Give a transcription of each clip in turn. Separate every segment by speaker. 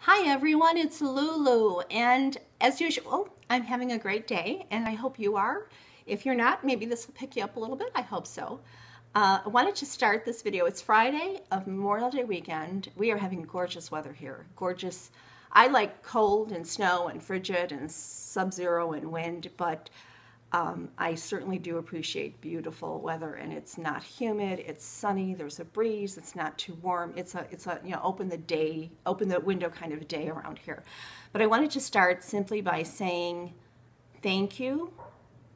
Speaker 1: Hi everyone, it's Lulu, and as usual, I'm having a great day, and I hope you are. If you're not, maybe this will pick you up a little bit. I hope so. I wanted to start this video. It's Friday of Memorial Day weekend. We are having gorgeous weather here. Gorgeous. I like cold and snow and frigid and sub-zero and wind, but I certainly do appreciate beautiful weather, and it's not humid, it's sunny, there's a breeze, it's not too warm. It's a open the window kind of day around here. But I wanted to start simply by saying thank you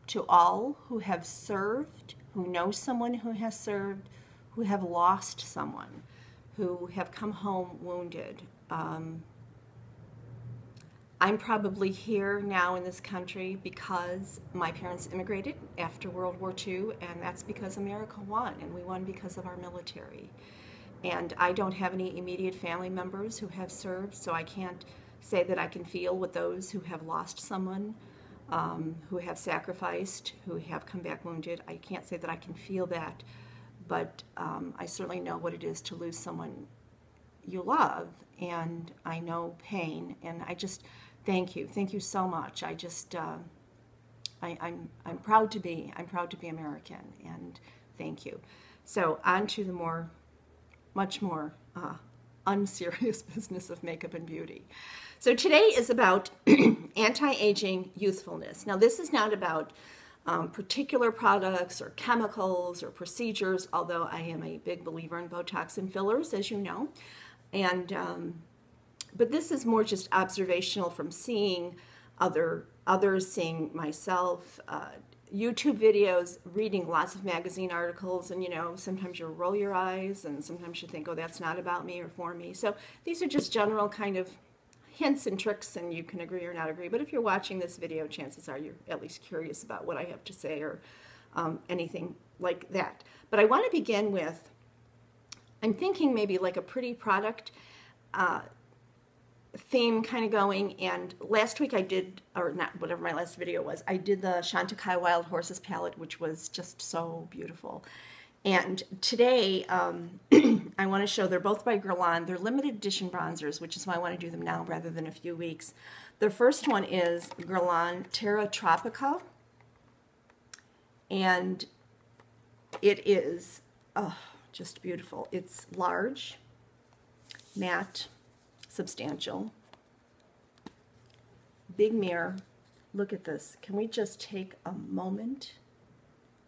Speaker 1: to all who have served, who know someone who has served, who have lost someone, who have come home wounded. I'm probably here now in this country because my parents immigrated after World War II, and that's because America won, and we won because of our military. And I don't have any immediate family members who have served, so I can't say that I can feel with those who have lost someone, who have sacrificed, who have come back wounded. I can't say that I can feel that, but I certainly know what it is to lose someone you love, and I know pain, and I just thank you so much. I just I'm proud to be American, and thank you. So on to the much more unserious business of makeup and beauty. So today is about anti-aging youthfulness. Now this is not about particular products or chemicals or procedures, although I am a big believer in Botox and fillers, as you know. And but this is more just observational from seeing others, seeing myself, YouTube videos, reading lots of magazine articles, and sometimes you roll your eyes and sometimes you think, oh, that's not about me or for me. So these are just general kind of hints and tricks, and you can agree or not agree. But if you're watching this video, chances are you're at least curious about what I have to say or anything like that. But I want to begin with, I'm thinking maybe like a pretty product theme kind of going, and last week I did, or not, whatever my last video was, I did the Chantecaille Wild Horses palette, which was just so beautiful. And today I want to show, they're both by Guelain. They're limited edition bronzers, which is why I want to do them now rather than a few weeks. The first one is Guelain Terra Tropica, and it is just beautiful. It's large, matte, substantial, big mirror. Look at this. Can we just take a moment?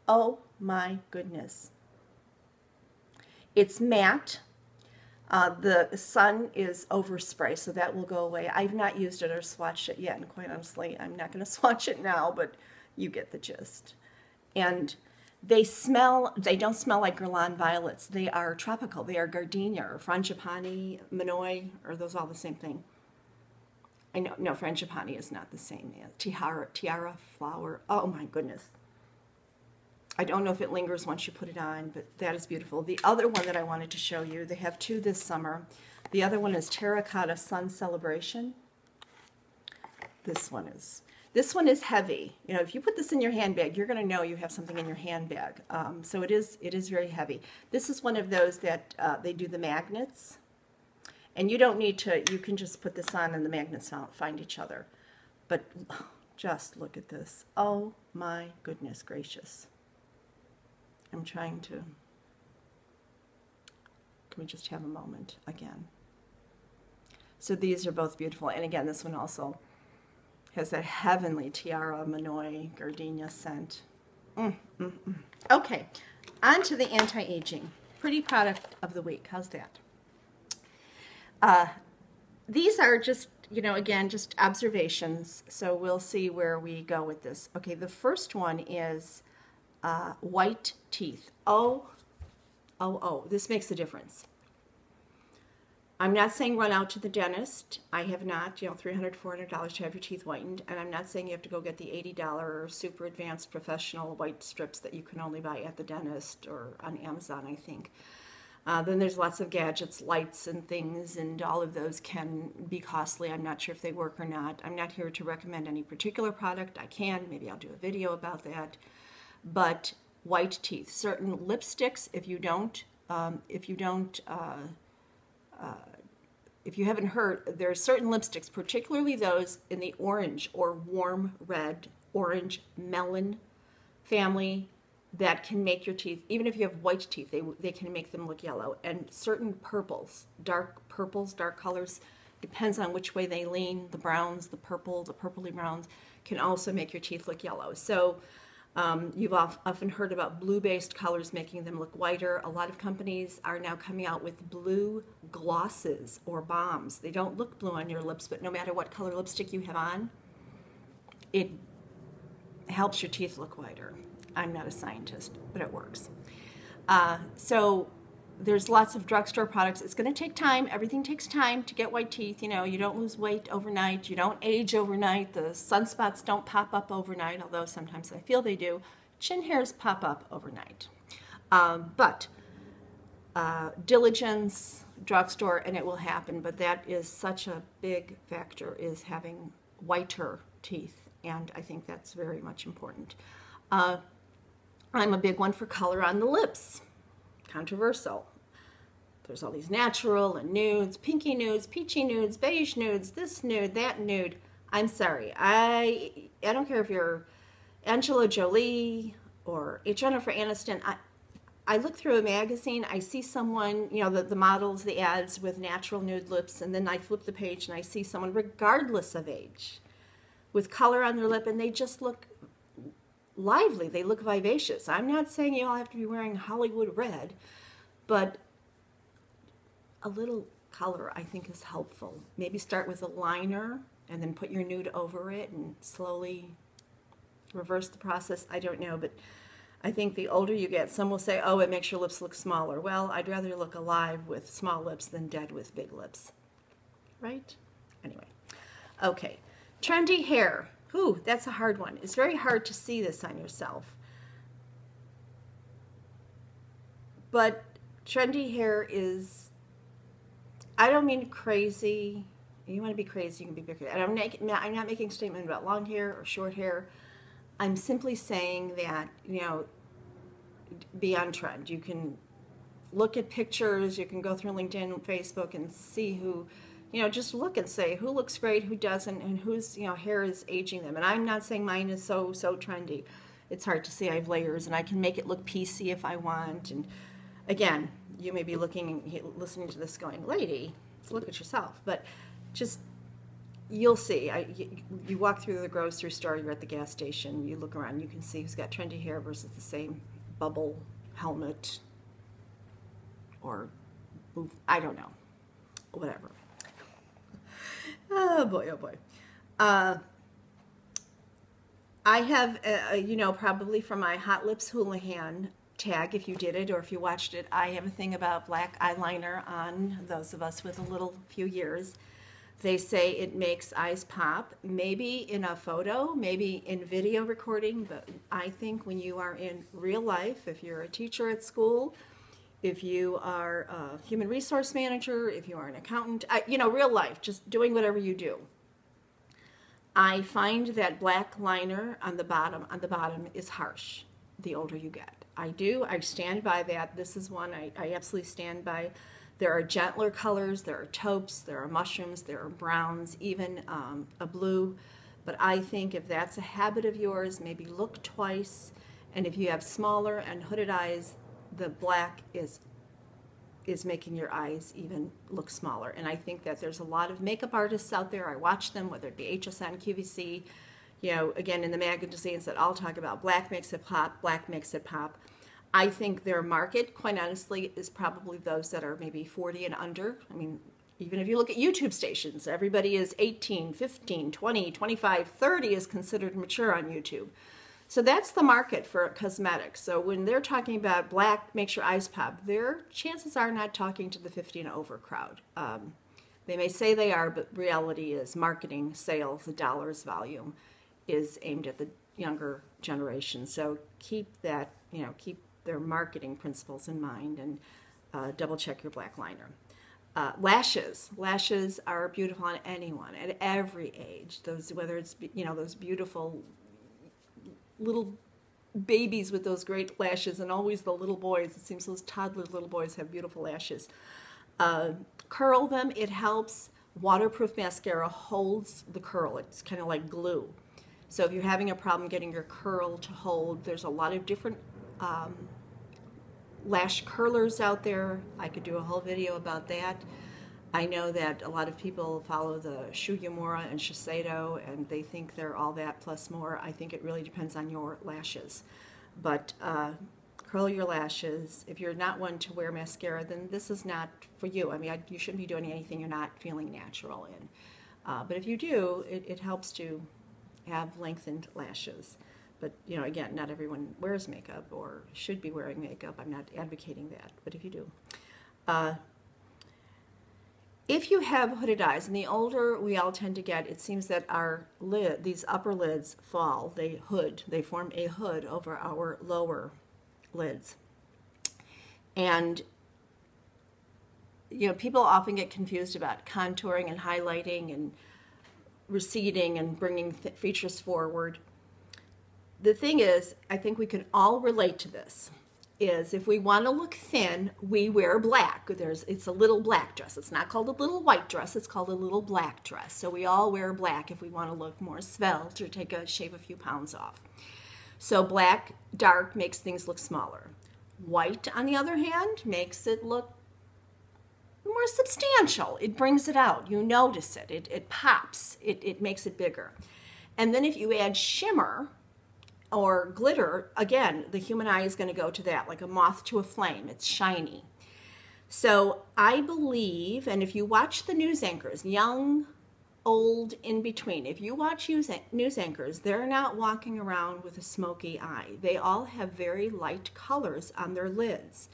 Speaker 1: Oh my goodness. It's matte. The sun is overspray, so that will go away. I've not used it or swatched it yet, and quite honestly, I'm not going to swatch it now, but you get the gist. And they don't smell like Guerlain violets. They are tropical. They are gardenia or frangipani, manoi, or those all the same thing. I know, no, frangipani is not the same. Tiara flower. Oh my goodness. I don't know if it lingers once you put it on, but that is beautiful. The other one that I wanted to show you, they have two this summer. The other one is Terracotta Sun Celebration. This one is heavy. If you put this in your handbag, you're going to know you have something in your handbag. So it is very heavy. This is one of those that they do the magnets, and you don't need to. You can just put this on, and the magnets find each other. But just look at this. Oh my goodness gracious! I'm trying to. Can we just have a moment again? So these are both beautiful, and again, this one also has that heavenly tiara, manoi, gardenia scent. Okay, on to the anti-aging. Pretty product of the week. How's that? These are just, again, just observations, so we'll see where we go with this. Okay, the first one is white teeth. Oh, this makes a difference. I'm not saying run out to the dentist. I have not, $300, $400 to have your teeth whitened. And I'm not saying you have to go get the $80 super advanced professional white strips that you can only buy at the dentist or on Amazon, I think. Then there's lots of gadgets, lights and things, and all of those can be costly. I'm not sure if they work or not. I'm not here to recommend any particular product. I can, maybe I'll do a video about that. But white teeth, certain lipsticks, if you don't if you haven't heard, there are certain lipsticks, particularly those in the orange or warm red, orange, melon family, that can make your teeth, even if you have white teeth, they can make them look yellow. And certain purples, dark colors, depends on which way they lean, the browns, the purple, the purpley browns, can also make your teeth look yellow. So you've often heard about blue-based colors making them look whiter. A lot of companies are now coming out with blue glosses or balms. They don't look blue on your lips, but no matter what color lipstick you have on, it helps your teeth look whiter. I'm not a scientist, but it works. So there's lots of drugstore products. It's going to take time. Everything takes time to get white teeth. You know, you don't lose weight overnight. You don't age overnight. The sunspots don't pop up overnight, although sometimes I feel they do. Chin hairs pop up overnight. But diligence, drugstore, and it will happen. But that is such a big factor, is having whiter teeth. And I think that's very much important. I'm a big one for color on the lips. Controversial. There's all these natural and nudes, pinky nudes, peachy nudes, beige nudes, this nude, that nude. I'm sorry. I don't care if you're Angela Jolie or Jennifer Aniston. I look through a magazine, I see someone, you know, the models, the ads with natural nude lips, and then I flip the page and I see someone, regardless of age, with color on their lip, and they just look lively. They look vivacious. I'm not saying you all have to be wearing Hollywood red, but a little color I think is helpful. Maybe start with a liner and then put your nude over it and slowly reverse the process. I don't know, but I think the older you get, some will say, oh, it makes your lips look smaller. Well, I'd rather look alive with small lips than dead with big lips, right? Anyway, okay. Trendy hair. Ooh, that's a hard one. It's very hard to see this on yourself. But trendy hair is, I don't mean crazy. You want to be crazy, you can be crazy. And I'm not making a statement about long hair or short hair. I'm simply saying that, you know, be on trend. You can look at pictures, you can go through LinkedIn, Facebook, and see who, you know, just look and say who looks great, who doesn't, and whose, you know, hair is aging them. And I'm not saying mine is so trendy. It's hard to see. I have layers, and I can make it look PC if I want. And again, you may be listening to this going, lady, look at yourself. But just, you'll see. You walk through the grocery store, you're at the gas station, you look around, you can see who's got trendy hair versus the same bubble helmet or, I don't know, whatever. Oh boy, oh boy. I have, you know, probably from my Hot Lips Houlihan tag, if you did it or if you watched it, I have a thing about black eyeliner on those of us with a few years. They say it makes eyes pop, maybe in a photo, maybe in video recording, but I think when you are in real life, if you're a teacher at school, if you are a human resource manager, if you are an accountant, you know, real life, just doing whatever you do. I find that black liner on the bottom is harsh the older you get. I stand by that. This is one I absolutely stand by. There are gentler colors, there are taupes, there are mushrooms, there are browns, even a blue. But I think if that's a habit of yours, maybe look twice. And if you have smaller and hooded eyes, the black is making your eyes even look smaller. And I think that there's a lot of makeup artists out there. I watch them, whether it be HSN, QVC, you know, again, in the magazines that I'll talk about, black makes it pop, black makes it pop. I think their market, quite honestly, is probably those that are maybe 40 and under. I mean, even if you look at YouTube stations, everybody is 18, 15, 20, 25, 30 is considered mature on YouTube. So that's the market for cosmetics. So when they're talking about black makes your eyes pop, their chances are not talking to the 50 and over crowd. They may say they are, but reality is marketing, sales, the dollars volume is aimed at the younger generation. So keep that, you know, keep their marketing principles in mind and double check your black liner. Lashes are beautiful on anyone at every age. Those, whether it's, you know, those beautiful little babies with those great lashes, and always the little boys. It seems those toddler little boys have beautiful lashes. Curl them, it helps. Waterproof mascara holds the curl. It's kind of like glue. So if you're having a problem getting your curl to hold, there's a lot of different lash curlers out there. I could do a whole video about that. I know that a lot of people follow the Shuyamura and Shiseido and they think they're all that plus more. I think it really depends on your lashes. But curl your lashes. If you're not one to wear mascara, then this is not for you. I mean, you shouldn't be doing anything you're not feeling natural in. But if you do, it helps to have lengthened lashes. But, you know, again, not everyone wears makeup or should be wearing makeup. I'm not advocating that, but if you do. If you have hooded eyes, and the older we all tend to get, it seems that our these upper lids fall. They form a hood over our lower lids. And, you know, people often get confused about contouring and highlighting and receding and bringing features forward. The thing is, I think we can all relate to this, is if we want to look thin, we wear black. It's a little black dress. It's not called a little white dress, it's called a little black dress. So we all wear black if we want to look more svelte or shave a few pounds off. So black, dark makes things look smaller. White, on the other hand, makes it look more substantial. It brings it out. You notice it. It pops. It makes it bigger. And then if you add shimmer or glitter, again, the human eye is going to go to that, like a moth to a flame. It's shiny. So I believe, and if you watch the news anchors, young, old, in between, if you watch news anchors, they're not walking around with a smoky eye. They all have very light colors on their lids.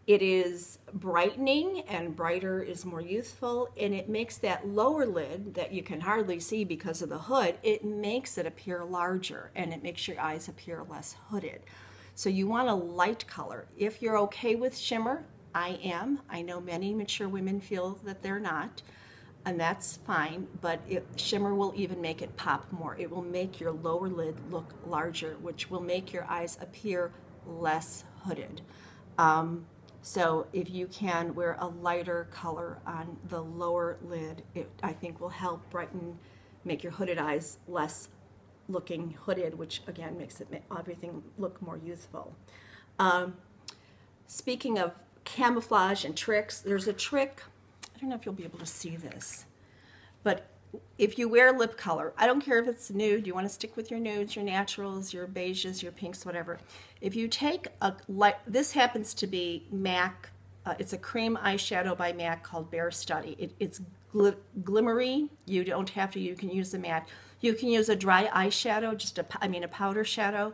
Speaker 1: It is brightening, and brighter is more youthful, and it makes that lower lid that you can hardly see because of the hood, it makes it appear larger, and it makes your eyes appear less hooded. So you want a light color. If you're okay with shimmer, I am. I know many mature women feel that they're not, and that's fine, but shimmer will even make it pop more. It will make your lower lid look larger, which will make your eyes appear less hooded. So if you can wear a lighter color on the lower lid, it, I think, will help brighten, make your hooded eyes less looking hooded, which again makes everything look more youthful. Speaking of camouflage and tricks, there's a trick. I don't know if you'll be able to see this, but if you wear lip color, I don't care if it's nude, you want to stick with your nudes, your naturals, your beiges, your pinks, whatever. If you take a light, this happens to be MAC, it's a cream eyeshadow by MAC called Bare Study. It's glimmery. You don't have to, you can use the matte. You can use a dry eyeshadow, just a powder shadow.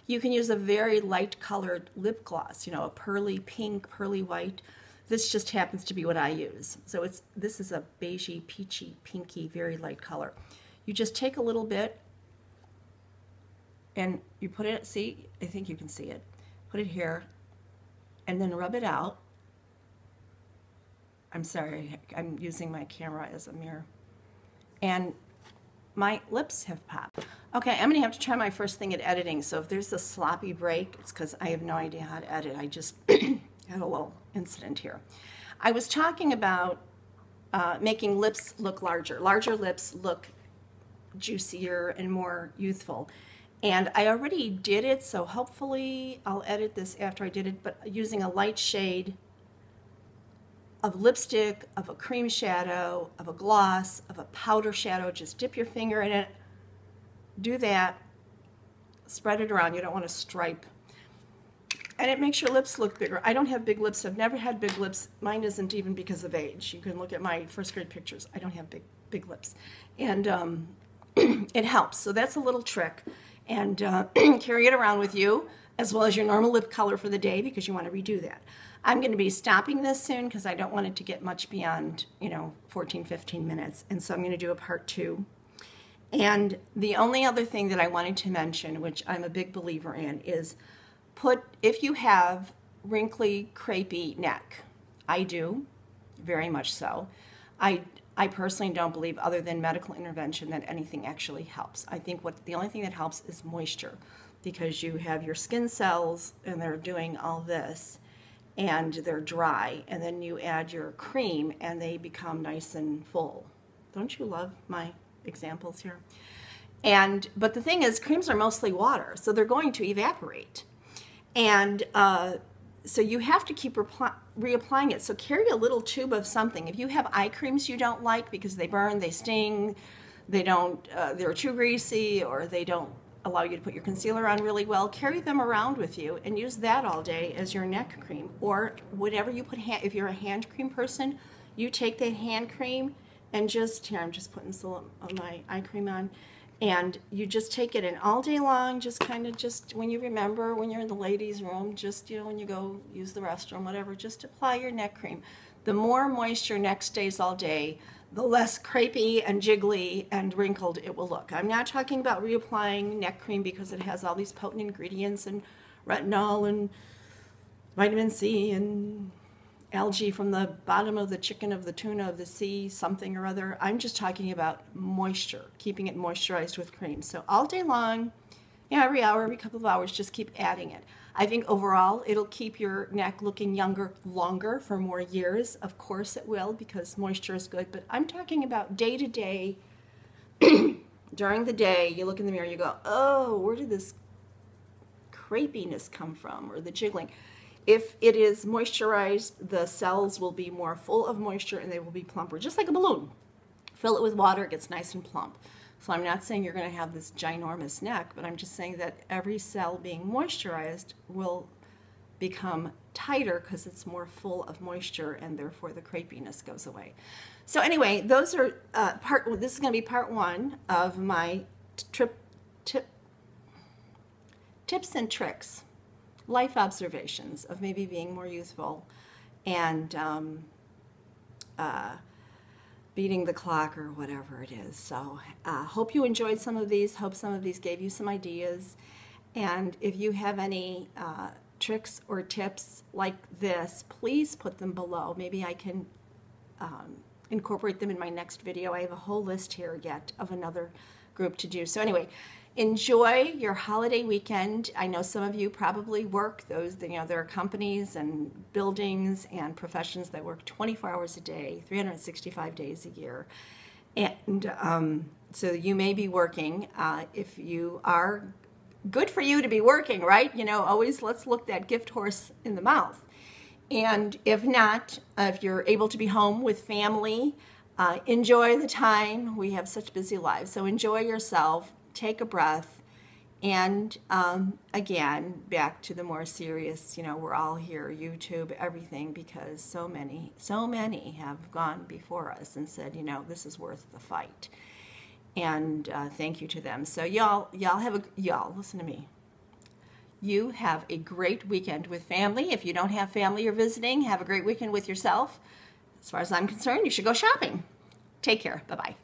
Speaker 1: You can use a very light colored lip gloss, you know, a pearly pink, pearly white. This just happens to be what I use. So this is a beigey, peachy, pinky, very light color. You just take a little bit and you put it, see, I think you can see it. Put it here and then rub it out. I'm sorry, I'm using my camera as a mirror. And my lips have popped. Okay, I'm gonna have to try my first thing at editing. So if there's a sloppy break, it's because I have no idea how to edit. I just had a little incident here. I was talking about making lips look larger. Larger lips look juicier and more youthful. And I already did it, so hopefully I'll edit this after I did it, but using a light shade of lipstick, of a cream shadow, of a gloss, of a powder shadow. Just dip your finger in it, do that, spread it around. You don't want to stripe. And it makes your lips look bigger. I don't have big lips. I've never had big lips. Mine isn't even because of age. You can look at my first grade pictures. I don't have big lips. And it helps. So that's a little trick. And carry it around with you, as well as your normal lip color for the day, because you want to redo that. I'm going to be stopping this soon because I don't want it to get much beyond, 14, 15 minutes. And so I'm going to do a part 2. And the only other thing that I wanted to mention, which I'm a big believer in, is if you have wrinkly, crepey neck, I do, very much so. I personally don't believe, other than medical intervention, that anything actually helps. I think the only thing that helps is moisture, because you have your skin cells and they're doing all this. and they're dry, and then you add your cream and they become nice and full. Don't you love my examples here? But the thing is, creams are mostly water, so they're going to evaporate. And so you have to keep reapplying it. So carry a little tube of something. If you have eye creams you don't like because they burn, they sting, they don't, they're too greasy, or they don't allow you to put your concealer on really well, carry them around with you and use that all day as your neck cream. Or whatever you put, if you're a hand cream person, you take that hand cream and just, here I'm just putting some of my eye cream on, and you just take it in all day long, just kind of just when you remember, when you're in the ladies' room, just, you know, when you go use the restroom, whatever, just apply your neck cream. The more moist your neck stays all day, the less crepey and jiggly and wrinkled it will look. I'm not talking about reapplying neck cream because it has all these potent ingredients and retinol and vitamin C and algae from the bottom of the chicken, of the tuna, of the sea, something or other. I'm just talking about moisture, keeping it moisturized with cream. So all day long, yeah, every hour, every couple of hours, just keep adding it. I think overall it'll keep your neck looking younger longer for more years. Of course it will, because moisture is good, but I'm talking about day to day. During the day, you look in the mirror, you go, oh, where did this crepiness come from, or the jiggling? If it is moisturized, the cells will be more full of moisture and they will be plumper, just like a balloon. Fill it with water, it gets nice and plump. So I'm not saying you're going to have this ginormous neck, but I'm just saying that every cell being moisturized will become tighter because it's more full of moisture, and therefore the crepiness goes away. So anyway, those are this is going to be part one of my tips and tricks, life observations of maybe being more youthful and beating the clock or whatever it is. So hope you enjoyed some of these. Hope some of these gave you some ideas. And if you have any tricks or tips like this, please put them below. Maybe I can incorporate them in my next video. I have a whole list here yet of another group to do. So anyway, enjoy your holiday weekend. I know some of you probably work. Those, you know, there are companies and buildings and professions that work 24 hours a day, 365 days a year. And so you may be working. If you are, good for you to be working, right? You know, always let's look that gift horse in the mouth. And if not, if you're able to be home with family, enjoy the time. We have such busy lives. So enjoy yourself. Take a breath, and again, back to the more serious, you know, we're all here, YouTube, everything, because so many have gone before us and said, you know, this is worth the fight. And thank you to them. So y'all listen to me. You have a great weekend with family. If you don't have family you're visiting, have a great weekend with yourself. As far as I'm concerned, you should go shopping. Take care. Bye-bye.